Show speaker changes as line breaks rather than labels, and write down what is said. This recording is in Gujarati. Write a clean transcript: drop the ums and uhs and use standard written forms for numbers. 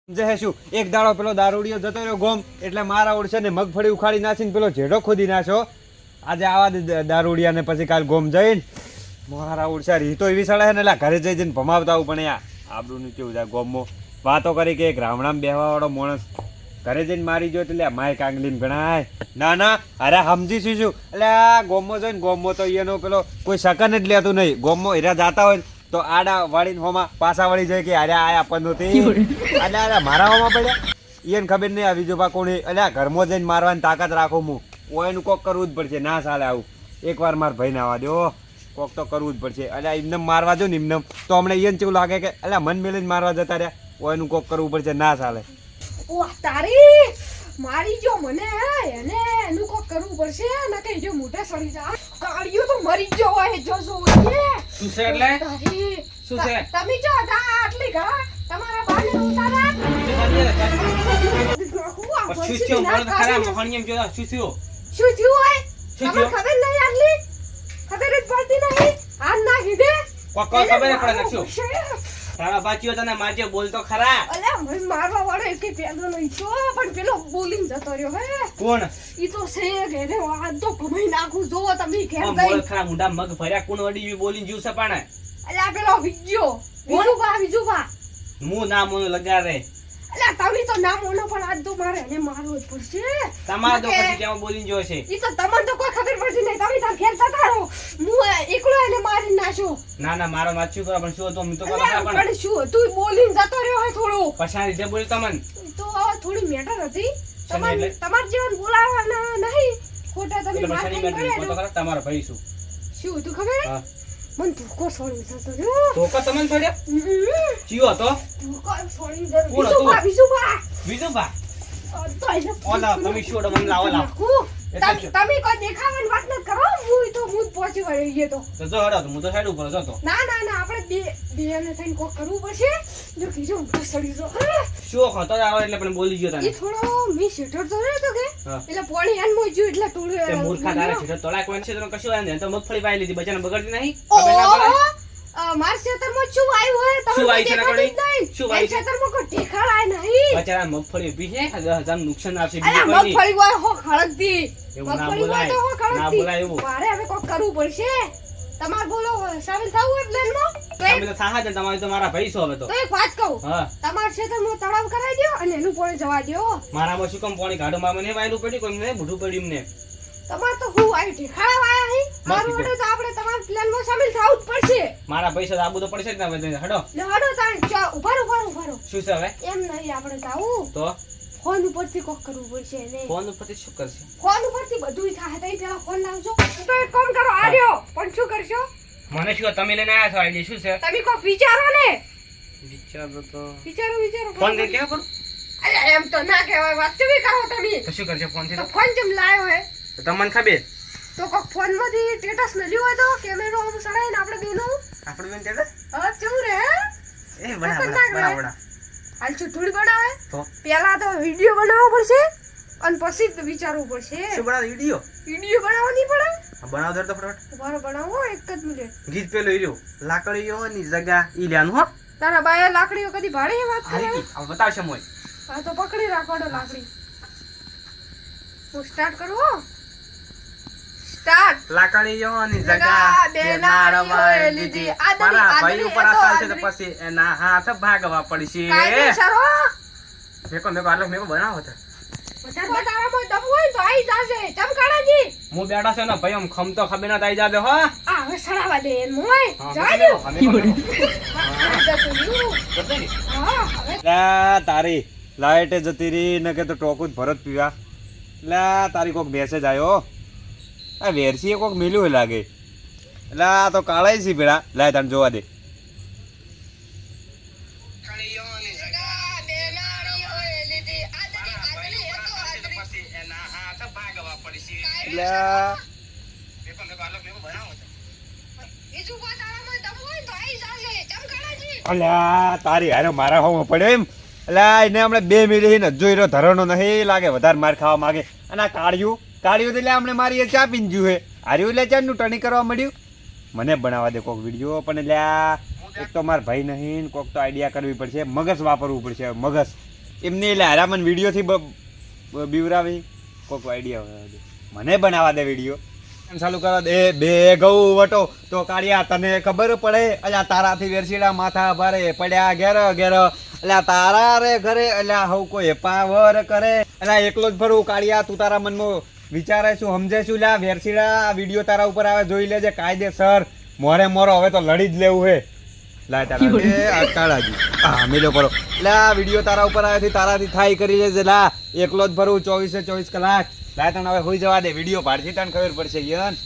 જે શું એક દાડો પેલો દારૂડિયો જતો રહ્યો ગોમ એટલે મારા ઓળશે ને મગફળી ઉખાડી નાખીને પેલો જેડો ખોદી નાખ્યો. આજે આવા દારૂડિયા ને પછી કાલ ગોમ જઈને મારા ઓળશા રીતો એવી સડે ને એટલે ઘરે જઈને ભમાવતા આવું. પણ યાર આબરૂનું કેવું છે ગોમમાં વાતો કરી કે એક રામણામ બેહવા વાળો માણસ ઘરે જઈને મારી ગયો એટલે માય કાંગલીને ગણાય. ના ના અરે સમજીશું શું એટલે આ ગોમમાં જોઈને ગોમમાં તો એનો પેલો કોઈ શકન જ લેતું નહીં. ગોમમાં હીરા જાતા હોય તો આડા વાળીને હોમાં પાછા વળી જાય કે અરે આ આપણને એટલે અરે મારા હોમાં પડ્યા એને ખબર નહીં આવી જો બા કોણ એટલે આ ઘરમાં જઈને મારવાની તાકાત રાખો હું ઓયનું કોક કરવું જ પડશે. ના ચાલે આવું એકવાર મારા ભાઈને આવવા દો કોક તો કરવું જ પડશે. એટલે એમને મારવા જો ને એમને તો હમણાં એને કેવું લાગે કે એટલે મન મેલીને મારવા જતા રહ્યા ઓયનું કોક કરવું પડશે. ના ચાલે
ઓહ તારી મારી જો મને એને એનું કોક કરવું પડશે ને કે જો મોઢે સડી જા કાળિયો તો મરી ગયો હોય જોજો
શું છે એટલે શું છે
તમે જો આટલી ઘા તમારા બાને ઉતારા
શું થયું બોલ ખરા મોહણીયમ જો શું થયું
હોય તમને ખબર નહીં આટલી ખબર જ પડતી નહીં આ ના કીધે
કોક ખબર પડે નખ્યો તારા બાચીઓ તને મારજે બોલ તો ખરા.
અલ્યા મને મારવા વાળો એક પેલો નહીં તો પણ પેલો બોલીને જતો રહ્યો હે
કોણ
ઈ તો છે ઘરે આ તો ભમાઈ નાખું જો તમે ઘેર
બોલ
જઈ
ખરા મુંડા મગ ભર્યા કોણ વડી બોલીને જીવ સપાણે.
અલ્યા પેલો વિજ્યો બીજું બા
હું ના મોનો લગા રે
અલ્યા તમે તો ના મોનો પણ આજ તો મારે એને મારવો જ પડશે
તમાર તો પછી કેમ બોલીને જો છે
ઈ તો તમને તો કોઈ ખબર પડતી નહીં તમે તાર ઘેર જતા રહો હું એકલો એને મારી નાખ્યો.
ના ના મારો વાંચ્યું કરો પણ શું તો હું તો કરો
અલ્યા
પણ
પણ શું તું બોલીને જતો રહ્યો હે થોડું
પછા રીતે બોલ તમન
તો થોડી મેટર હતી
સમજ લે.
તમાર જીવન બોલાવવાના નહીં ખોટા તમે
એટલે
માર
પછાની
ખાઈને
મેં
પડ્યા
તો ખરા તમારો ભાઈ શું
શું તું ખબર
હા
મન ધોકો છોડી જતો રહ્યો
તો કો તમન પડ્યો ચિયો હતો
ધોકો છોડી જતો
કોણ હતું?
બીજું બા
બીજું બા
તો એને
ઓલા તમે શું મને લાવો લાવો એટલે
તમે કોઈ દેખાવાની વાત ન કરો હું તો હું પહોંચી વળી ગયો તો
તો જો હડો હું તો સાઈડ ઉપર જતો
ના આપણે બે ને થઈને કોક કરવું પડશે જો કીધું હું સડી જો
શું ખતો આવે એટલે પણ બોલી ગયો તને
ઈ થોડો મી શેઠર તો રહ્યો તો કે
હા.
એટલે પોણી આન મોઈ જો એટલે
તે
થોડું
મૂર્ખા તારા છે તોલા કોઈ છે તો કશું આવે ને તો મગફળી વાઈ લીધી બચાને બગડતી નહીં ખબર ના પડે
ઓહો માર શેતરમાં શું આવ્યું હે
શું
તમે
વાઈ છે
દેખાતી
નકડી?
જ નહીં
શું વાઈ છે?
શેતરમાં કોઈ ઠેકાણાય નહીં
બચારા મગફળી ઊભી છે 1000 નુકસાન આવશે
અલા
બીજું કોઈ નહીં
મગફળી હોય હો ખળકતી
એવું ના
મગફળી હોય તો હો
બોલાય ના
ખળકતી
બોલાય એવું
મારે હવે કોક કરવું પડશે તમાર બોલો સામેલ થવું હોય પ્લાનમાં
તમે તો થાહા જ તમારી તો મારા ભાઈ છો હવે તો
તો એક વાત કહું
હા
તમાર ક્ષેત્રમાં તળાવ કરાવી દો અને એનું પોણે જવા દો
મારામાં શું કામ પાણી ગાડો માં મને વાયલું પડ્યું કોઈ મને બુઢું પડ્યું મને
તમાર તો હું આવી ઠેકાણા વાયા હી મારું
કીધું.
વડે તો આપણે તમાર પ્લાનમાં સામેલ થવું જ પડશે
મારા પૈસા આબુ તો પડશે જ ના હવે હડો
લે હડો તાણ ઉભારો
શું છે હવે
એમ નહીં આપણે જાવું
તો
ફોન ઉપરથી કોક કરવું પડશે એને
ફોન ઉપરથી શું કરશે
ફોન ઉપરથી બધું થાય તઈ પેલા ફોન લાવજો તો એક કામ કરો આર્યો પણ શું કરશો
મને શું તમે લઈને આયા છો આઈડિયા શું છે
તમે કોક વિચારો ને
વિચારો તો
વિચારો
ફોન લઈને કેવું કરું
અરે એમ તો ના કહેવાય વાત કેવી કરો તમે
તો શું કરશે ફોન થી
તો ફોન જેમ લાયો હે
તો તમને ખબર
તો કોક ફોન માંથી સ્ટેટસ મળ્યું હોય તો કેમેરો આમ સડાઈને આપણે બેનું
આપણે બેન તેડે
હા કેવું રે
એ બડા
હાલ થોડી બનાવે
તો
પહેલા તો વિડિયો બનાવવો પડશે અને પછી જ વિચારવું પડશે
શું બડા વિડિયો
વિડિયો બનાવવો નહીં પડે
બનાવ દે તો ફટાફટ
ઉભારો બનાવો એક જ મિનિટ
ગીત પેલો ઈર્યો લાકડીઓ ની જગા ઈ લ્યાનું હો
તારા બાએ લાકડીઓ કદી ભાડે વાત કરે
હારી આ બતાવશે મોય
હા તો પકડી રાખવાનો લાકડી હું સ્ટાર્ટ કરું સ્ટાર્ટ
લાકડીઓ ની જગા બે નાળવાએ લીધી મારા ભાઈ ઉપર આ ચાલશે તો પછી એના હાથ ભાગવા પડશે
કાયદેસર હો
મેકો આલો મેકો બનાવો તો
વધારે બતાવવામાં દમ હોય તો આઈ જાશે ચમકાણાજી
હું બેઠા છે ને ભાઈ આમ ખમ તો ખબર ના થઈ જાતે હો
આ હવે સડાવા દે મોય
હા,
જવા
મેકો,
દે
મેકો.
હા હવે
લા તારી લાઈટે જતી રહી ને કે તો ટોકું જ ભરત પીવા લા તારી કોક મેસેજ આવ્યો આ વેરસીએ કોક મેલ્યું હોય લાગે એટલે આ તો કાળાય છે પેલા લાય તને જોવા દે એટલે અલ્યા તારી હારે મારા હોમાં પડ્યો એમ એટલે એને હમણાં 2 મિનિટ હજુ એનો ધરણો નહીં લાગે વધારે માર ખાવા માંગે અને આ કાળિયું તો એટલે આપણે મારી ચા પીને જ્યું હે હાર્યું એટલે ચાનું ટર્નિંગ કરવા મળ્યું મને બનાવવા દે કોક વિડીયો પણ એટલે એક તો મારા ભાઈ નહીં કોક તો આઈડિયા કરવી પડશે મગજ વાપરવું પડશે મગજ એમને એટલે હારા મને વિડીયોથી બીવરાવી કોઈક આઈડિયા હોય મને બનાવવા દે વિડીયો ચાલુ કરવા દે બે ઘઉં વટો તો કાળિયા તને ખબર પડે અલ્યા તારાથી વેરસીડા માથા ભારે પડ્યા ઘેર ઘેર અલ્યા તારા રે ઘરે અલ્યા હવ કોઈ પાવર કરે અલ્યા એકલો જ ફરું કાળિયા તું તારા મનમાં વિચારે શું સમજે શું લ્યા વેરસીડા વિડીયો તારા ઉપર આવે જોઈ લેજે કાયદેસર મોરે મોરો હવે તો લડી જ લેવું હે લાય તારા મેલો પડો એટલે આ વિડીયો તારા ઉપર આવે તારાથી થાય કરી લેજે લા એકલો જ ફરું 24/24 કલાક લાય તને હવે હોઈ જવા દે વિડીયો પાડથી તને ખબર પડશે યન